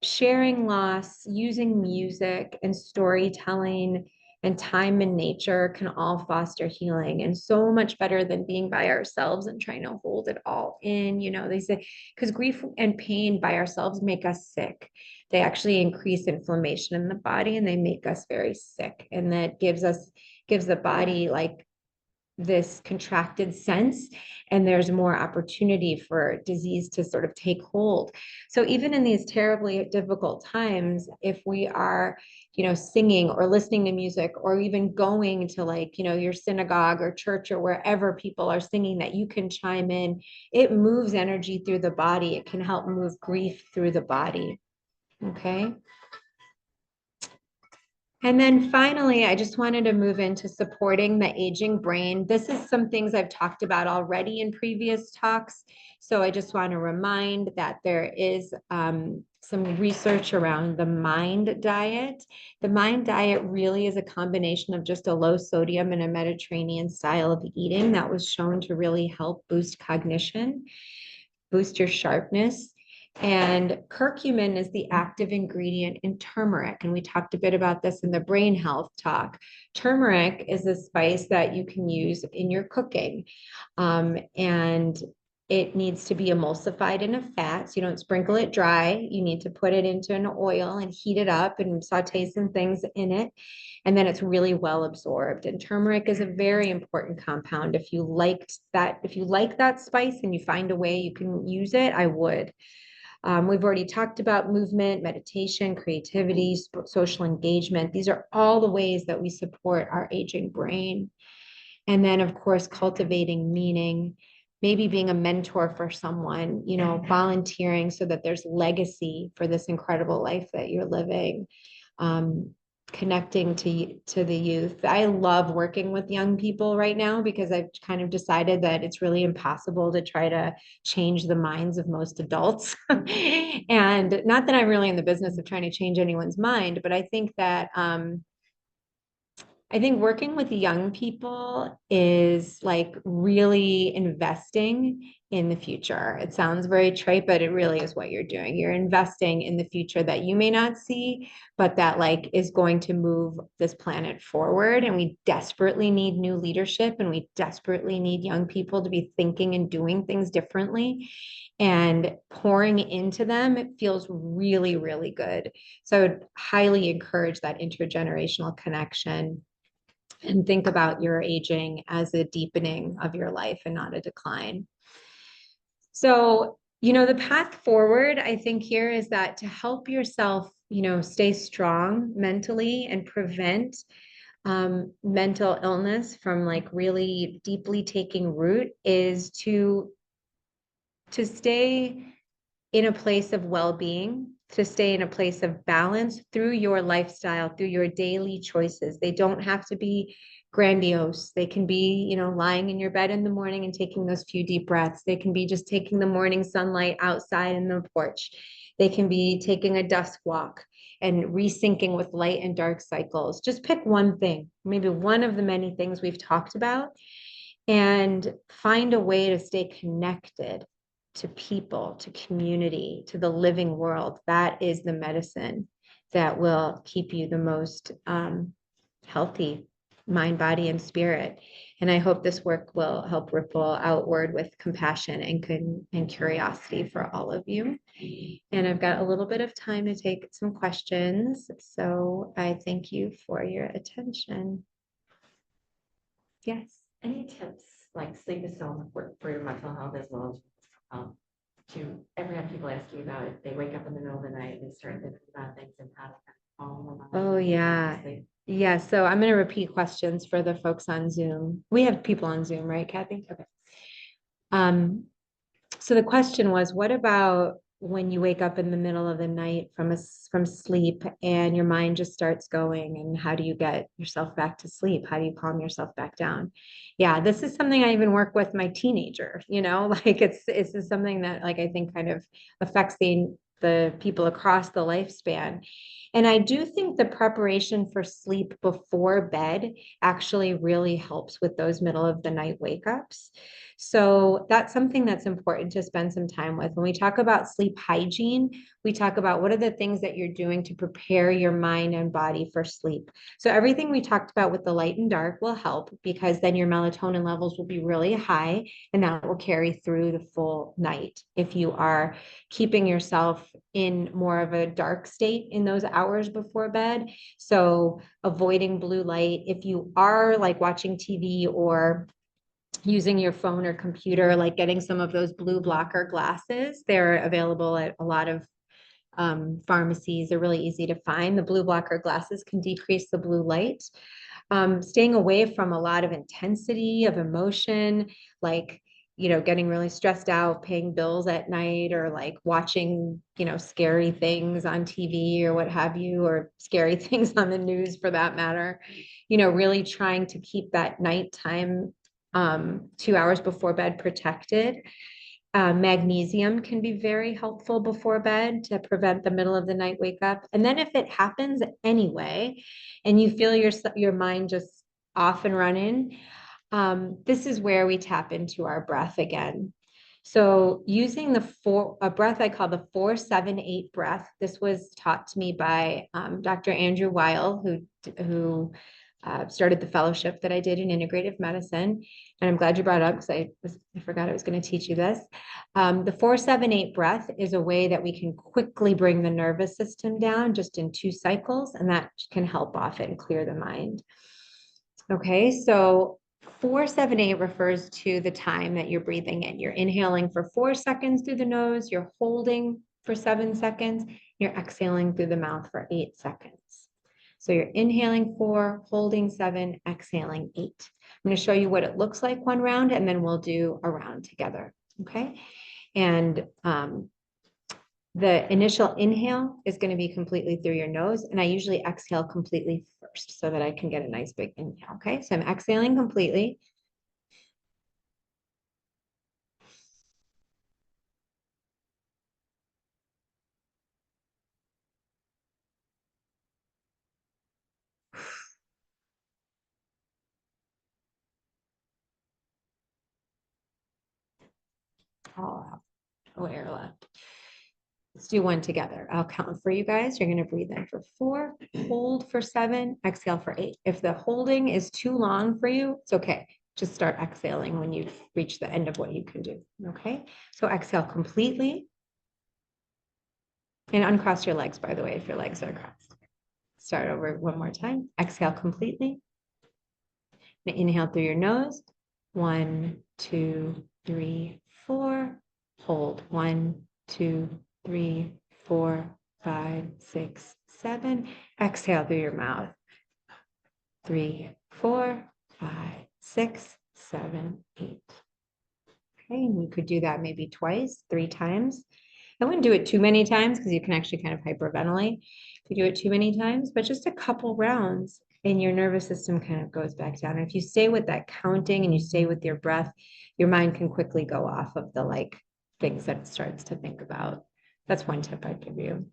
B: sharing loss, using music and storytelling and time in nature can all foster healing, and so much better than being by ourselves and trying to hold it all in. They say, because grief and pain by ourselves make us sick. They actually increase inflammation in the body and they make us very sick. And that gives the body like this contracted sense, and there's more opportunity for disease to sort of take hold. So even in these terribly difficult times, if we are, singing or listening to music or even going to like, your synagogue or church or wherever people are singing that you can chime in, it moves energy through the body. It can help move grief through the body. Okay. And then finally, I just wanted to move into supporting the aging brain. This is some things I've talked about already in previous talks. So I just want to remind that there is some research around the MIND diet. The MIND diet really is a combination of just a low sodium and a Mediterranean style of eating that was shown to really help boost cognition, boost your sharpness, And curcumin is the active ingredient in turmeric. And we talked a bit about this in the brain health talk. Turmeric is a spice that you can use in your cooking. And it needs to be emulsified in a fat. So you don't sprinkle it dry. You need to put it into an oil and heat it up and saute some things in it. And then it's really well absorbed. And turmeric is a very important compound. If you like that spice and you find a way you can use it, I would. We've already talked about movement, meditation, creativity, social engagement. These are all the ways that we support our aging brain. And then, of course, cultivating meaning, maybe being a mentor for someone, volunteering so that there's legacy for this incredible life that you're living. Connecting to the youth. I love working with young people right now because I've kind of decided that it's really impossible to try to change the minds of most adults. And not that I'm really in the business of trying to change anyone's mind, but I think that working with young people is like really investing in the future. It sounds very trite, but it really is what you're doing. You're investing in the future that you may not see, but that like is going to move this planet forward. And we desperately need new leadership, and we desperately need young people to be thinking and doing things differently. And pouring into them, it feels really, really good. So I would highly encourage that intergenerational connection. And think about your aging as a deepening of your life and not a decline. So, the path forward, I think here is that to help yourself, stay strong mentally and prevent mental illness from like really deeply taking root is to stay in a place of well-being, to stay in a place of balance through your lifestyle, through your daily choices. They don't have to be grandiose. They can be, lying in your bed in the morning and taking those few deep breaths. They can be just taking the morning sunlight outside in the porch. They can be taking a dusk walk and resyncing with light and dark cycles. Just pick one thing, maybe one of the many things we've talked about, and find a way to stay connected to people, to community, to the living world. That is the medicine that will keep you the most healthy, mind, body, and spirit. And I hope this work will help ripple outward with compassion and curiosity for all of you. And I've got a little bit of time to take some questions. So I thank you for your attention. Yes.
D: Any tips, like sleep is so important for your mental health as well as to ever have people ask you about it? They wake up in the middle of the night and start thinking about things and how to calm them.
B: Oh, yeah. Yeah. So I'm going to repeat questions for the folks on Zoom. We have people on Zoom, right, Kathy? Okay. So the question was, what about when you wake up in the middle of the night from sleep and your mind just starts going, and how do you get yourself back to sleep? How do you calm yourself back down? Yeah, this is something I even work with my teenager, like it's something that like I think kind of affects the people across the lifespan. And I do think the preparation for sleep before bed actually really helps with those middle of the night wake ups. So that's something that's important to spend some time with. When we talk about sleep hygiene, we talk about what are the things that you're doing to prepare your mind and body for sleep. So everything we talked about with the light and dark will help, because then your melatonin levels will be really high, and that will carry through the full night. If you are keeping yourself in more of a dark state in those hours before bed, so avoiding blue light. If you are like watching TV or using your phone or computer, like getting some of those blue blocker glasses, they're available at a lot of pharmacies. They're really easy to find. The blue blocker glasses can decrease the blue light. Staying away from a lot of intensity of emotion, like getting really stressed out, paying bills at night, or like watching, scary things on TV or what have you, or scary things on the news for that matter. Really trying to keep that nighttime 2 hours before bed protected. Magnesium can be very helpful before bed to prevent the middle of the night wake up. And then if it happens anyway, and you feel your mind just off and running, this is where we tap into our breath again. So using a breath I call the 4-7-8 breath. This was taught to me by Dr. Andrew Weil, who started the fellowship that I did in integrative medicine. And I'm glad you brought it up because I forgot I was going to teach you this. The 4-7-8 breath is a way that we can quickly bring the nervous system down just in 2 cycles, and that can help often clear the mind. Okay, so 4-7-8 refers to the time that you're breathing in. You're inhaling for 4 seconds through the nose, you're holding for 7 seconds, you're exhaling through the mouth for 8 seconds. So you're inhaling 4, holding 7, exhaling 8. I'm going to show you what it looks like one round, and then we'll do a round together. Okay, and the initial inhale is going to be completely through your nose, and I usually exhale completely first so that I can get a nice big inhale. Okay, so I'm exhaling completely. All out. Oh, air left. Let's do one together. I'll count for you guys. You're going to breathe in for 4, hold for 7, exhale for 8. If the holding is too long for you, it's okay. Just start exhaling when you've reached the end of what you can do. Okay, so exhale completely. And uncross your legs, by the way, if your legs are crossed. Start over one more time. Exhale completely. And inhale through your nose. 1, 2, 3, 4. Hold. 1, 2, 3, 4, 5, 6, 7. Exhale through your mouth. 3, 4, 5, 6, 7, 8. Okay, and you could do that maybe twice, 3 times. I wouldn't do it too many times because you can actually kind of hyperventilate if you do it too many times, but just a couple rounds and your nervous system kind of goes back down. And if you stay with that counting and you stay with your breath, your mind can quickly go off of the things that it starts to think about. That's one tip I'd give you.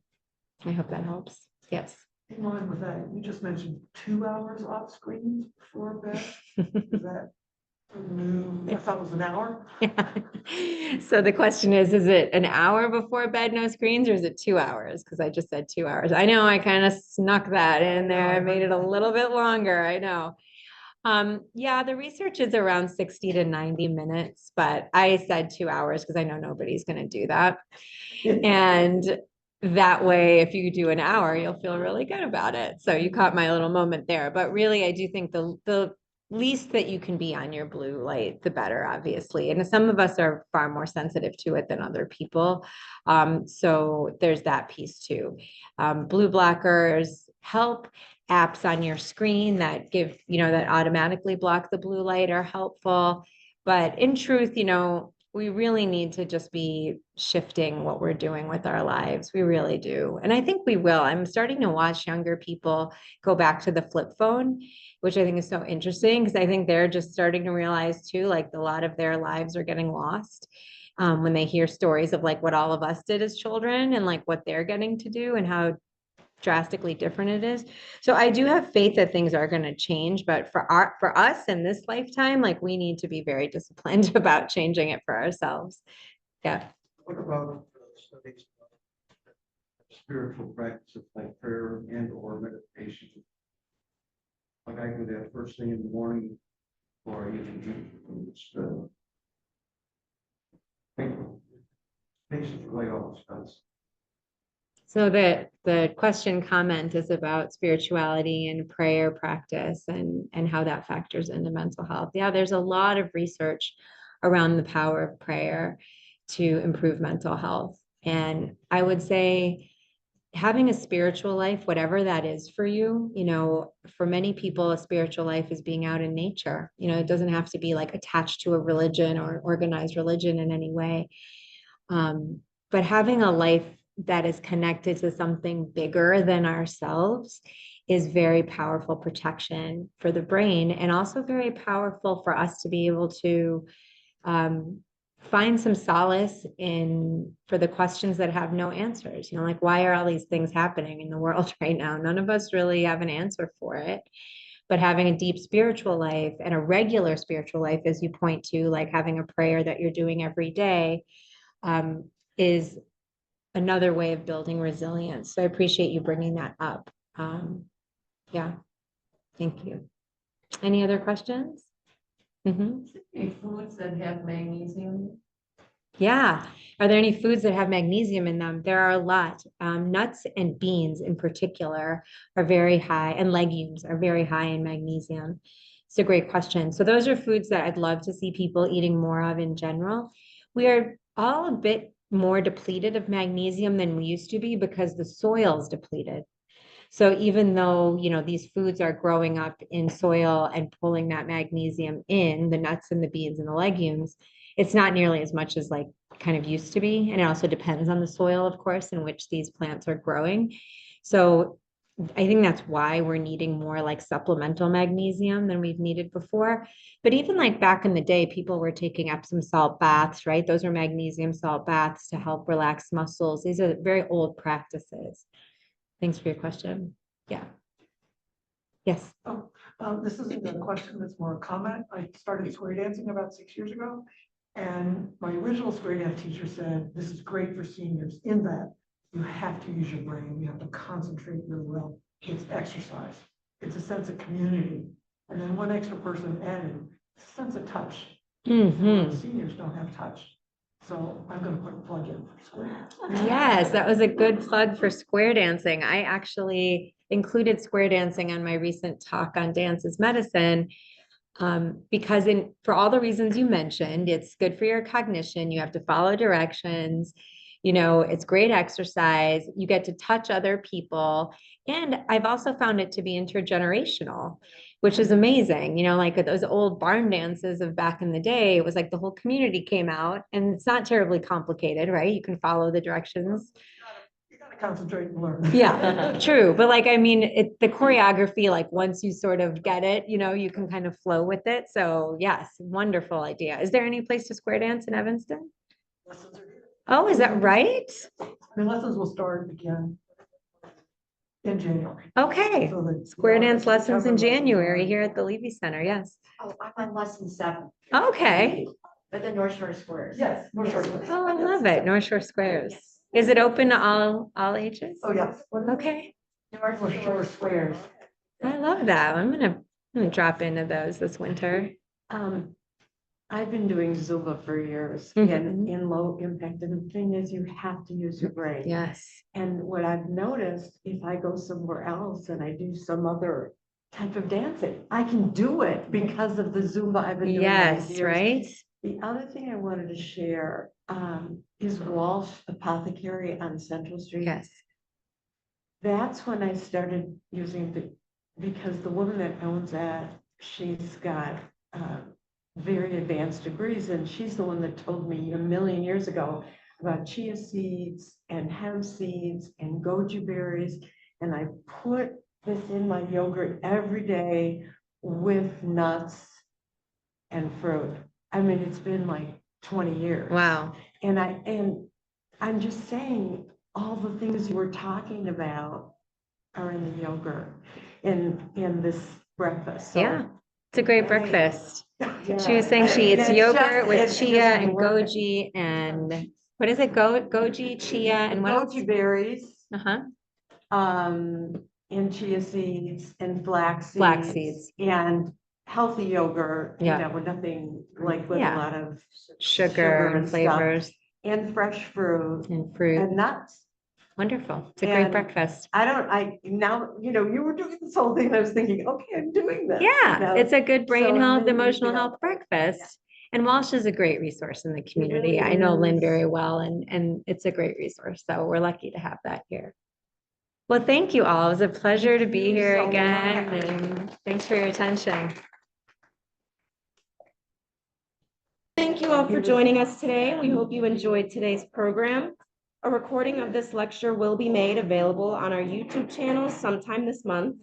B: I hope that helps. Yes.
E: In line with that, you just mentioned 2 hours off screens before bed. Is that new? I thought it was an hour.
B: Yeah. So the question is it an hour before bed, no screens, or is it 2 hours? Because I just said 2 hours. I know I kind of snuck that in there. I made it a little bit longer. I know. Yeah, the research is around 60 to 90 minutes, but I said 2 hours because I know nobody's going to do that. And that way, if you do an hour, you'll feel really good about it. So you caught my little moment there. But really, I do think the least that you can be on your blue light, the better, obviously. And some of us are far more sensitive to it than other people. So there's that piece too. Blue blockers help. Apps on your screen that that automatically block the blue light are helpful. But in truth, we really need to just be shifting what we're doing with our lives. We really do. And I think we will. I'm starting to watch younger people go back to the flip phone, which I think is so interesting because I think they're just starting to realize too, a lot of their lives are getting lost when they hear stories of what all of us did as children and what they're getting to do and how drastically different it is. So I do have faith that things are going to change, but for us in this lifetime, we need to be very disciplined about changing it for ourselves. Yeah.
E: What about studies about spiritual practices like prayer and or meditation? I do that first thing in the morning before I even just patients relate all this stuff.
B: So the question comment is about spirituality and prayer practice and how that factors into mental health. Yeah, there's a lot of research around the power of prayer to improve mental health. And I would say having a spiritual life, whatever that is for you, for many people, a spiritual life is being out in nature. It doesn't have to be attached to a religion or organized religion in any way. But having a life that is connected to something bigger than ourselves is very powerful protection for the brain and also very powerful for us to be able to find some solace for the questions that have no answers. Why are all these things happening in the world right now? None of us really have an answer for it. but having a deep spiritual life and a regular spiritual life, as you point to, like having a prayer that you're doing every day, is another way of building resilience. So I appreciate you bringing that up. Yeah, thank you. Any other questions?
F: Any foods that have magnesium?
B: Yeah. Are there any foods that have magnesium in them? There are a lot. Nuts and beans in particular are very high, and legumes are very high in magnesium. It's a great question. So those are foods that I'd love to see people eating more of in general. We are all a bit more depleted of magnesium than we used to be because the soil's depleted. So even though, these foods are growing up in soil and pulling that magnesium in, the nuts and the beans and the legumes, it's not nearly as much as like kind of used to be. And it also depends on the soil, of course, in which these plants are growing. So I think that's why we're needing more like supplemental magnesium than we've needed before. But even like back in the day, people were taking Epsom salt baths, right? Those are magnesium salt baths to help relax muscles. These are very old practices. Thanks for your question. Yeah. Yes.
G: This isn't a question, it's more a comment. I started square dancing about 6 years ago. And my original square dance teacher said, this is great for seniors in that you have to use your brain. You have to concentrate really well. It's exercise. It's a sense of community. And then one extra person added, a sense of touch. Seniors don't have touch. So I'm going to put a plug in for square.
B: Yes, that was a good plug for square dancing. I actually included square dancing on my recent talk on dance as medicine, because for all the reasons you mentioned, it's good for your cognition. You have to follow directions. It's great exercise. You get to touch other people. And I've also found it to be intergenerational, which is amazing. Like those old barn dances of back in the day, it was like the whole community came out, and it's not terribly complicated, right? You can follow the directions.
G: You gotta concentrate and learn.
B: Yeah, true. But the choreography, like once you sort of get it, you can kind of flow with it. So yes, wonderful idea. Is there any place to square dance in Evanston?
G: Lessons are here.
B: Oh, is that right?
G: The lessons will start again in January.
B: Okay.
G: So the-
B: Square dance lessons in
G: September lessons
B: January
G: are-
B: here at the Levy Center. Yes.
D: Oh, I'm on lesson 7,
B: Okay.
D: but the North Shore Squares.
G: Yes, North Shore.
B: Oh, I love it. North Shore Squares. Is it open to all ages?
G: Oh, yes.
B: Okay.
D: North Shore Squares.
B: I love that. I'm gonna drop into those this winter.
C: I've been doing Zumba for years and in low impact, and the thing is, you have to use your brain.
B: Yes.
C: And what I've noticed, if I go somewhere else and I do some other type of dancing, I can do it because of the Zumba I've been doing. all these
B: Yes,
C: years.
B: right?
C: The other thing I wanted to share is Walsh Apothecary on Central Street.
B: Yes.
C: That's when I started using because the woman that owns that, she's got very advanced degrees, and she's the one that told me a million years ago about chia seeds and hemp seeds and goji berries. And I put this in my yogurt every day with nuts and fruit. I mean, it's been like 20 years.
B: Wow.
C: And I'm just saying, all the things you were talking about are in the yogurt in this breakfast. So,
B: Yeah. It's a great breakfast.
C: yeah.
B: She was saying she eats
C: It's
B: yogurt
C: just-
B: with
C: it's
B: chia
C: just
B: and
C: working.
B: goji and what is it? Goji, chia, and what else?
C: Goji berries,
B: Uh-huh.
C: and chia seeds and flax
B: seeds.
C: and healthy yogurt,
B: Yeah.
C: with nothing like with
B: Yeah.
C: a lot of
B: Sugar and
C: stuff,
B: flavors
C: and fresh fruit
B: and fruit.
C: and nuts.
B: Wonderful. It's a great
C: And
B: breakfast.
C: Now, you were doing this whole thing, and I was thinking, okay, I'm doing this.
B: Yeah, it's a good brain
C: So
B: health,
C: maybe,
B: emotional health breakfast. And Walsh is a great resource in the community. I know Lynn very well, and it's a great resource. So we're lucky to have that here. Well, thank you all. It was a pleasure to be
C: you
B: here
C: so
B: again,
C: much.
B: and thanks for your attention.
A: Thank you all for joining us today. We hope you enjoyed today's program. A recording of this lecture will be made available on our YouTube channel sometime this month.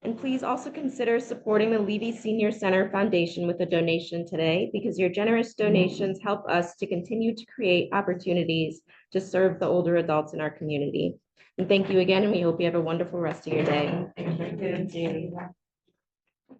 A: And please also consider supporting the Levy Senior Center Foundation with a donation today, because your generous donations help us to continue to create opportunities to serve the older adults in our community. And thank you again, and we hope you have a wonderful rest of your day.
C: Thank you.